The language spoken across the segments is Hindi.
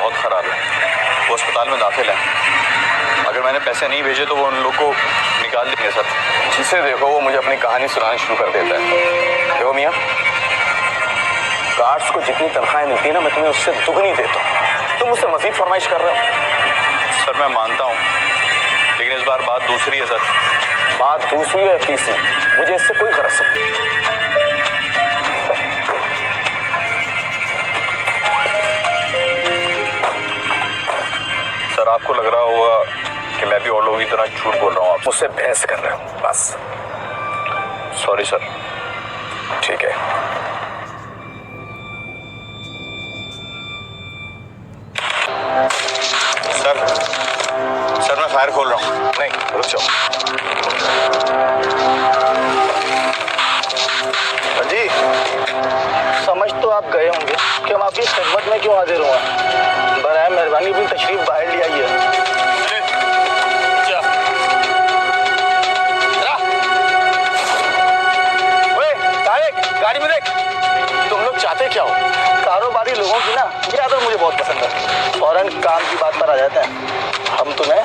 बहुत ख़राब है। वो अस्पताल में दाखिल है। अगर मैंने पैसे नहीं भेजे तो वो उन लोग को निकाल देंगे सर। जिसे देखो वो मुझे अपनी कहानी सुनानी शुरू कर देता है। देखो मियाँ, गार्ड्स को जितनी तनख्वाहें मिलती है ना, मैं तुम्हें उससे दुगनी देता हूँ। तुम मुझसे मजीद फरमाइश कर रहे हो। सर मैं मानता हूँ, लेकिन इस बार बात दूसरी है सर। बात दूसरी है तीसरी, मुझे इससे कोई गरज नहीं। सर आपको लग रहा होगा कि मैं भी और लोगों की तरह झूठ बोल रहा हूँ। आप मुझसे बहस कर रहे हो बस। Sorry sir. ठीक है। सर मैं फायर खोल रहा हूँ। नहीं, रुक जाओ। जी समझ तो आप गए होंगे कि हम आपकी खिदमत में क्यों हाजिर हुआ। बराए मेहरबानी अपनी तशरीफ बाहर ले आइए। गाड़ी में देख। तुम लोग चाहते क्या हो? कारोबारी लोगों की ना ये आदत मुझे बहुत पसंद है। फौरन काम की बात पर आ जाते हैं। हम तुम्हें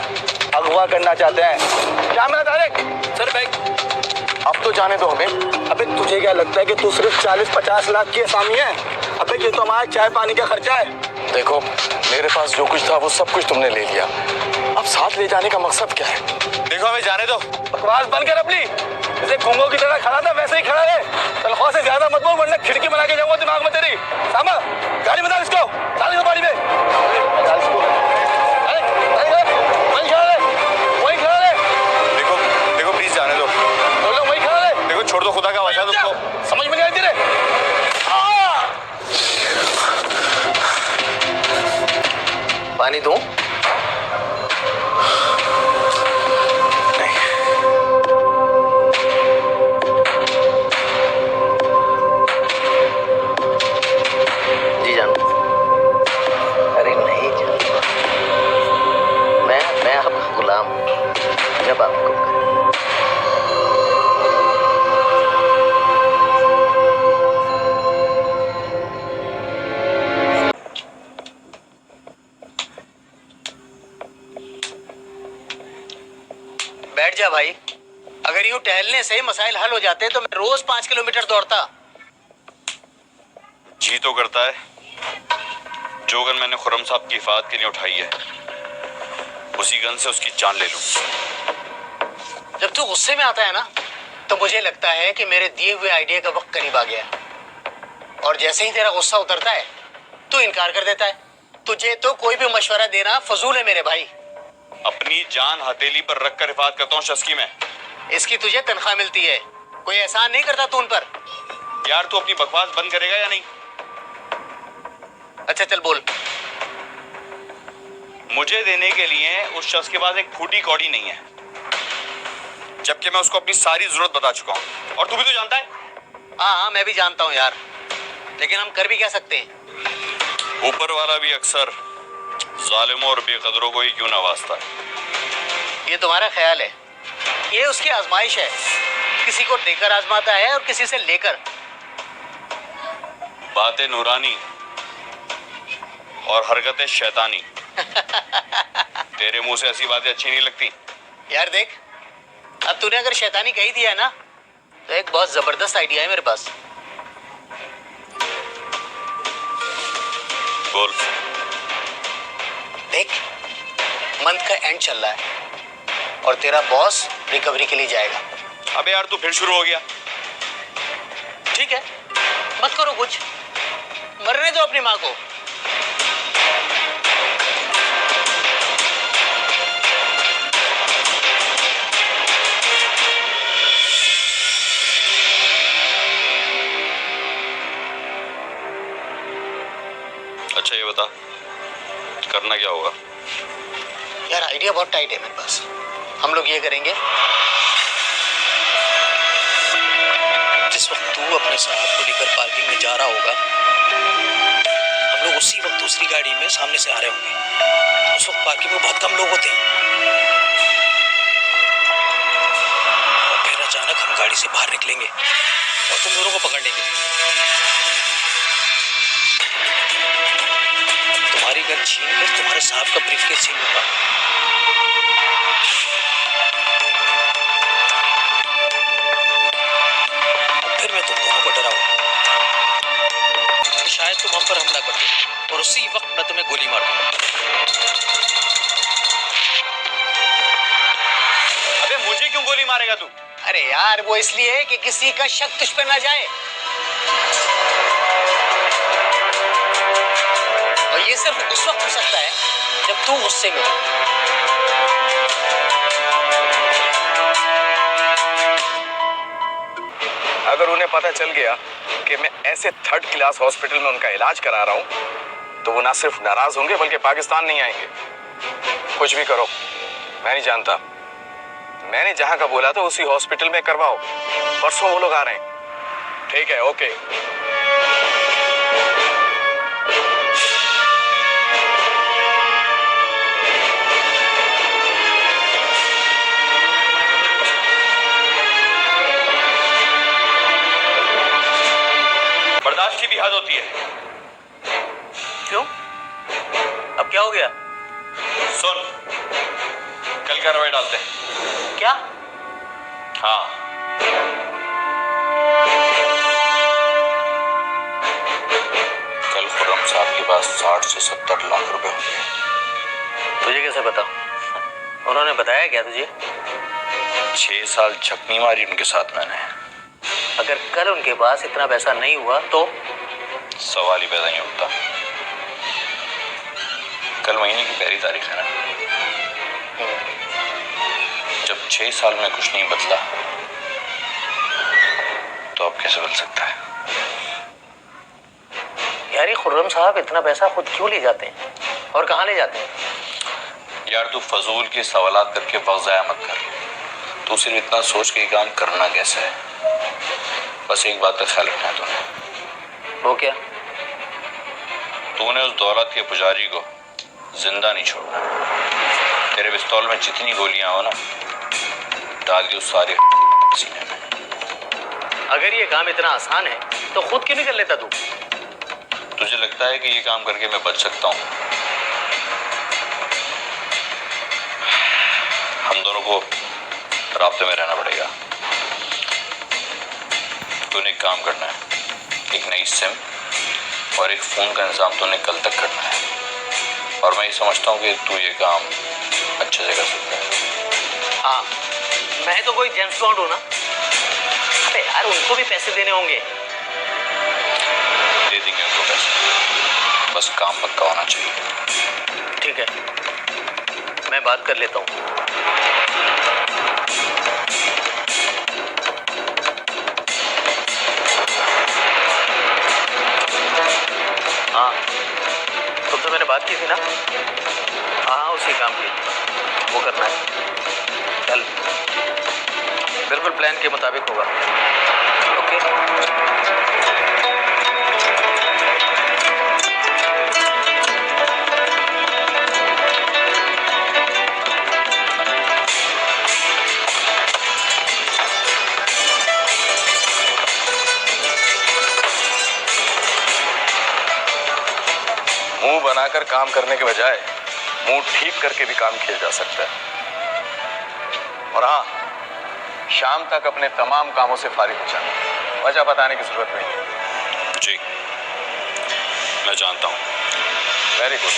अगवा करना चाहते हैं। क्या मेरा तारिक? Sir bag. अब तो जाने दो हमें। अबे तुझे क्या लगता है कि तू सिर्फ 40-50 लाख की असामी है? अबे ये तो हमारा चाय पानी का खर्चा है। देखो मेरे पास जो कुछ था वो सब कुछ तुमने ले लिया। अब साथ ले जाने का मकसद क्या है? देखो हमें जाने दो। बकवास बंद कर अपनी। जैसे घूंगों की तरह खड़ा था वैसे ही खड़ा है। तनख्वाह से ज्यादा मत बोल वरना खिड़की बना के जाऊंगा दिमाग में तेरी। सामा गाड़ी में डाल इसको। डाल इसको गाड़ी में। डाल इसको। अरे वहीं खड़ा रहे। वहीं खड़ा रहे। देखो देखो प्लीज जाने दो। लोग वहीं खड़ा रहे। देखो छोड़ दो, खुदा का वास्ता तुमको समझ में नहीं आई तेरे। पानी दूं? जब आपको बैठ जा भाई। अगर यूं टहलने से मसाइल हल हो जाते तो मैं रोज 5 किलोमीटर दौड़ता। जी तो करता है जो गन मैंने खुर्रम साहब की हिफाजत के लिए उठाई है उसी गन से उसकी जान ले लूं। जब तू गुस्से में आता है ना तो मुझे लगता है कि मेरे दिए हुए आइडिया का वक्त करीब आ गया है। और जैसे ही तेरा गुस्सा उतरता है तू इनकार कर देता है। तुझे तो कोई भी मशवरा देना फजूल है मेरे भाई। अपनी जान हथेली पर रखकर हिफाजत करता हूँ शस्की में। इसकी तुझे तनख्वाह मिलती है, कोई एहसान नहीं करता तू उन पर। यार तू अपनी बकवास बंद करेगा या नहीं? अच्छा चल बोल। मुझे देने के लिए उस शख्स के पास एक फूटी कौड़ी नहीं है, जबकि मैं उसको अपनी सारी जरूरत बता चुका हूँ और तू भी तो जानता है। हाँ मैं भी जानता हूँ यार, लेकिन हम कर भी क्या सकते हैं। ऊपर वाला भी अक्सर जालिमों और बेकदरों को ही क्यों नवाजता है। ये तुम्हारा ख्याल है, ये उसकी आजमाइश है। किसी को देकर आजमाता है और किसी से लेकर। बातें नूरानी और हरकतें शैतानी। तेरे मुंह से ऐसी बातें अच्छी नहीं लगती। यार देख, अब तूने अगर शैतानी कही दिया है ना तो एक बहुत जबरदस्त आइडिया है मेरे पास। बोल। देख मंथ का एंड चल रहा है और तेरा बॉस रिकवरी के लिए जाएगा। अबे यार तू फिर शुरू हो गया। ठीक है मत करो कुछ, मरने दो अपनी माँ को। अच्छा ये बता करना क्या होगा? यार आइडिया बहुत टाइट है मेरे पास। हम लोग ये करेंगे, जिस वक्त तू अपने साहब को लेकर पार्किंग में जा रहा होगा हम लोग उसी वक्त दूसरी गाड़ी में सामने से आ रहे होंगे। उस वक्त पार्किंग में बहुत कम लोग होते हैं और फिर अचानक हम गाड़ी से बाहर निकलेंगे और तुम दोनों को पकड़ लेंगे। तुम्हारी फिगर छीन कर तुम्हारे साहब का ब्रीफकेस छीन लूंगा। फिर मैं तुम दोनों को डराऊंगा कि शायद तुम हम पर हमला कर दो और उसी वक्त मैं तुम्हें गोली मार दूंगा। अबे मुझे क्यों गोली मारेगा तू? अरे यार वो इसलिए है कि किसी का शक तुझ पर ना जाए, और ये सिर्फ उस वक्त हो सकता है जब तू गुस्से में हो। अगर उन्हें पता चल गया कि मैं ऐसे थर्ड क्लास हॉस्पिटल में उनका इलाज करा रहा हूं तो वो ना सिर्फ नाराज होंगे बल्कि पाकिस्तान नहीं आएंगे। कुछ भी करो, मैं नहीं जानता। मैंने जहां का बोला था उसी हॉस्पिटल में करवाओ। परसों वो लोग आ रहे हैं। ठीक है, ओके। बर्दाश्त की भी हद होती है। क्यों? अब क्या हो गया? सुन, कल कार्रवाई डालते हैं। क्या? हाँ, कल खुर्रम साहब के पास 60 से 70 लाख रुपए होंगे। तुझे कैसे पता? उन्होंने बताया क्या तुझे? 6 साल छकनी मारी उनके साथ मैंने। अगर कल उनके पास इतना पैसा नहीं हुआ तो? सवाल ही पैदा नहीं होता। कल महीने की पहली तारीख है ना, जब 6 साल में कुछ नहीं बदला तो अब कैसे बदल सकता है? यार ये खुर्रम साहब इतना पैसा खुद क्यों ले जाते हैं और कहाँ ले जाते हैं? यार तू फजूल के सवालात करके वक्त ज़ाया मत कर। तू सिर्फ इतना सोच के काम करना कैसे है। बस एक बात का ख्याल रखना है तूने। वो क्या? तूने उस दौलत के पुजारी को जिंदा नहीं छोड़ना। तेरे पिस्तौल में जितनी गोलियां हो ना, डाल दी उस सारी सीने में। अगर ये काम इतना आसान है तो खुद क्यों नहीं कर लेता तू? तुझे लगता है कि ये काम करके मैं बच सकता हूँ? हम दोनों को राब्ते में रहना पड़ेगा। तूने एक काम करना है, एक नई सिम और एक फ़ोन का इंतजाम तूने कल तक करना है, और मैं ये समझता हूँ कि तू ये काम अच्छे से कर सकता है। हाँ, मैं तो कोई जेम्स बॉन्ड हूँ ना। अबे यार उनको भी पैसे देने होंगे। दे देंगे उनको पैसे, बस काम पक्का होना चाहिए। ठीक है, मैं बात कर लेता हूँ। हाँ, तुमसे मैंने बात की थी ना? हाँ, उसी काम की वो करना है। चल, बिल्कुल प्लान के मुताबिक होगा। ओके। मुंह बनाकर काम करने के बजाय मुंह ठीक करके भी काम किया जा सकता है। और हाँ, शाम तक अपने तमाम कामों से फारिग हो जाना। वजह बताने की जरूरत नहीं है। जी, मैं जानता हूँ। Very good.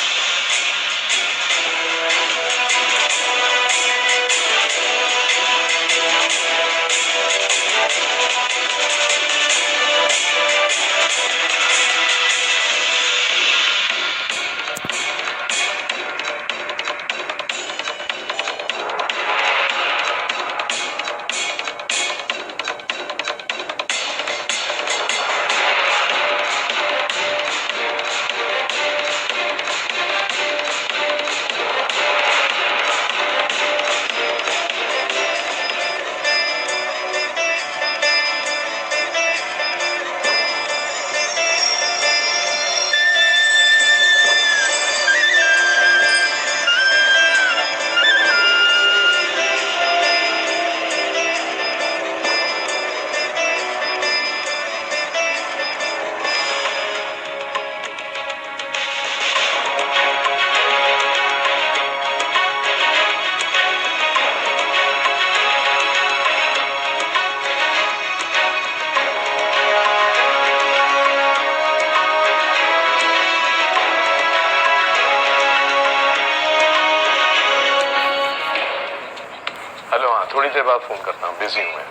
घंटे बाद फोन करता हूँ, बिजी हूँ मैं।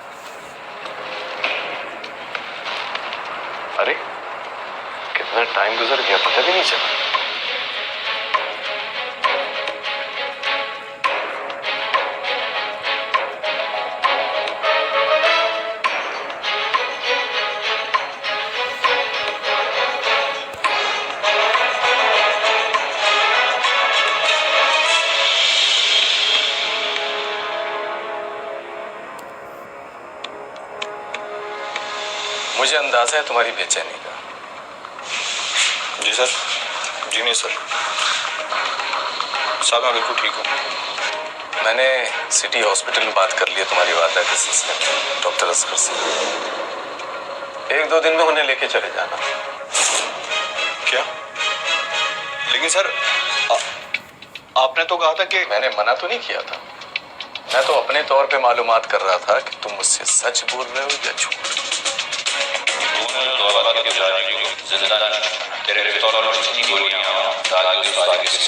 अरे कितना टाइम गुजर गया पता भी नहीं चला। मुझे अंदाजा है तुम्हारी बेचैनी का। जी सर। जी नहीं सर, साहब मैं बिल्कुल ठीक हूँ। मैंने सिटी हॉस्पिटल में बात कर ली है तुम्हारी वालदा के सिलसिले में डॉक्टर असगर से। 1-2 दिन में उन्हें लेके चले जाना। क्या? लेकिन सर आपने तो कहा था कि मैंने मना तो नहीं किया था, मैं तो अपने तौर पे मालूमात कर रहा था कि तुम मुझसे सच बोल रहे हो या झूठ। तूने जो दौलत के जाने की जिंदा तेरे पिस्तौल में इतनी गोलियां दागे उस आगे से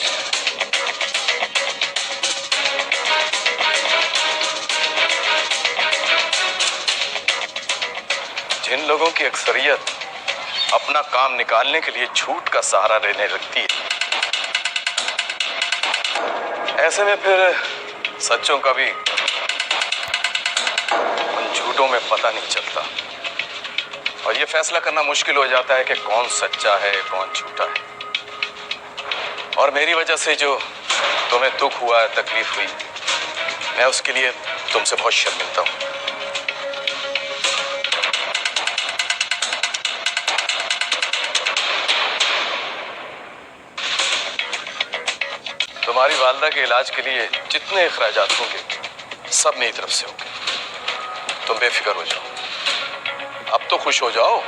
जिन लोगों की अक्सरियत अपना काम निकालने के लिए झूठ का सहारा लेने लगती है, ऐसे में फिर सच्चों का भी उन झूठों में पता नहीं चलता और ये फैसला करना मुश्किल हो जाता है कि कौन सच्चा है कौन झूठा है। और मेरी वजह से जो तुम्हें दुख हुआ है, तकलीफ हुई, मैं उसके लिए तुमसे बहुत शर्मिंदा हूं। तुम्हारी वालदा के इलाज के लिए जितने अखराजात होंगे सब मेरी तरफ से होंगे। तुम बेफिक्र हो जाओ, अब तो खुश हो जाओ।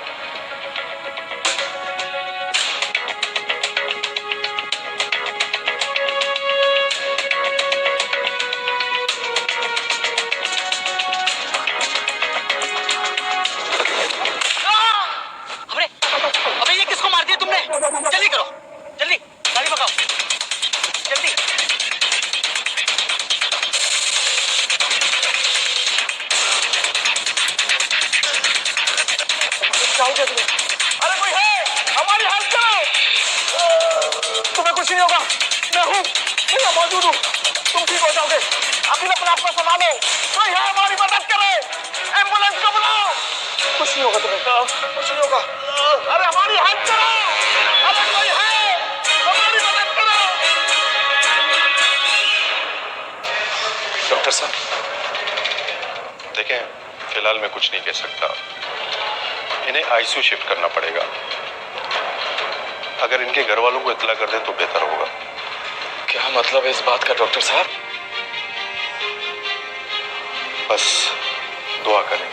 अबे ये किसको मार दिया तुमने? जल्दी करो, जल्दी गाड़ी भगाओ, जल्दी। अरे कोई है, हमारी हेल्प करो। तुम्हें कुछ नहीं होगा, मैं हूँ, मैं मौजूद हूँ, तुम ठीक हो जाओगे। अभी अपने आप को संभालो, कोई है हमारी मदद करे, एम्बुलेंस को बुलाओ। कुछ नहीं होगा तुम्हें, कुछ नहीं होगा। अरे हमारी हेल्प करो, अरे कोई है, हमारी मदद करो। डॉक्टर साहब देखें, फिलहाल मैं कुछ नहीं कह सकता। इन्हें आईसीयू शिफ्ट करना पड़ेगा। अगर इनके घर वालों को इत्तला कर दें तो बेहतर होगा। क्या मतलब है इस बात का डॉक्टर साहब? बस दुआ करें।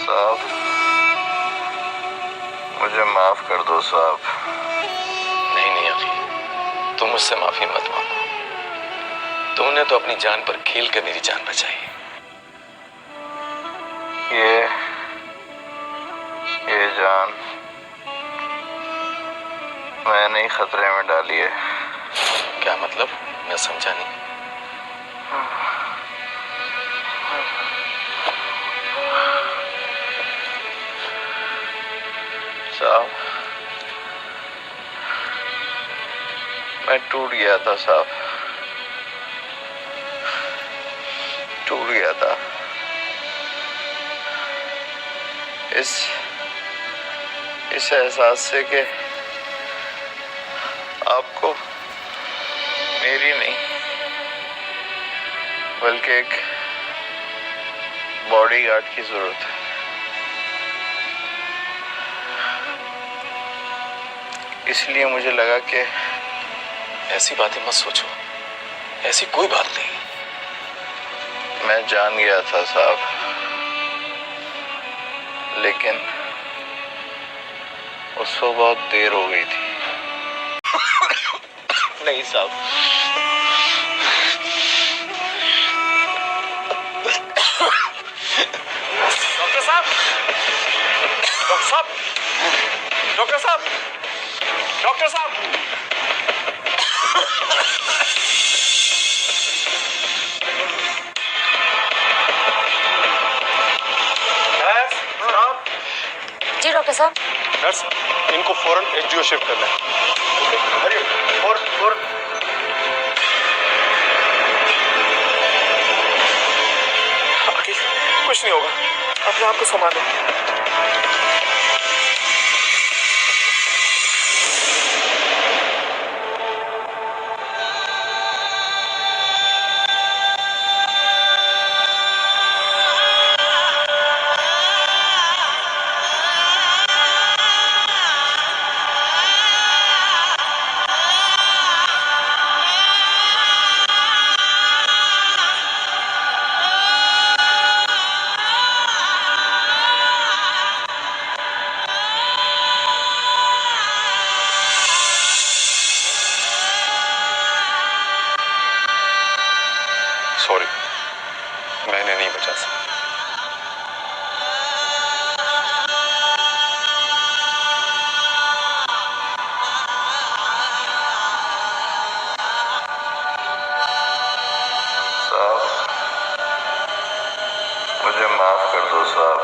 साहब मुझे माफ कर दो साहब। नहीं अखी, तुम मुझसे माफी मत मांगो। तुमने तो अपनी जान पर खेल कर मेरी जान बचाई। ये जान मैंने ही खतरे में डाली है। क्या मतलब? मैं समझा नहीं। साहब मैं टूट गया था साहब, टूट गया था। इस एहसास से कि आपको मेरी नहीं बल्कि एक बॉडीगार्ड की जरूरत है। इसलिए मुझे लगा कि ऐसी बातें मत सोचो, ऐसी कोई बात नहीं। मैं जान गया था साहब, लेकिन उसको बहुत देर हो गई थी। नहीं साहब, डॉक्टर साहब, डॉक्टर साहब, डॉक्टर साहब, डॉक्टर साहब। नर्स साहब, जी डॉक्टर साहब। नर्स, इनको फौरन एचडीओ शिफ्ट करना है। हरिओम, फौरन फौरन। कुछ नहीं होगा, अपने आप को संभालो। सॉरी, मैंने नहीं बचा सकता। साहब, मुझे माफ कर दो साहब।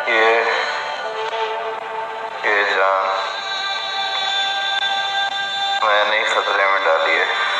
ये जान मैंने ही खतरे में डाली है।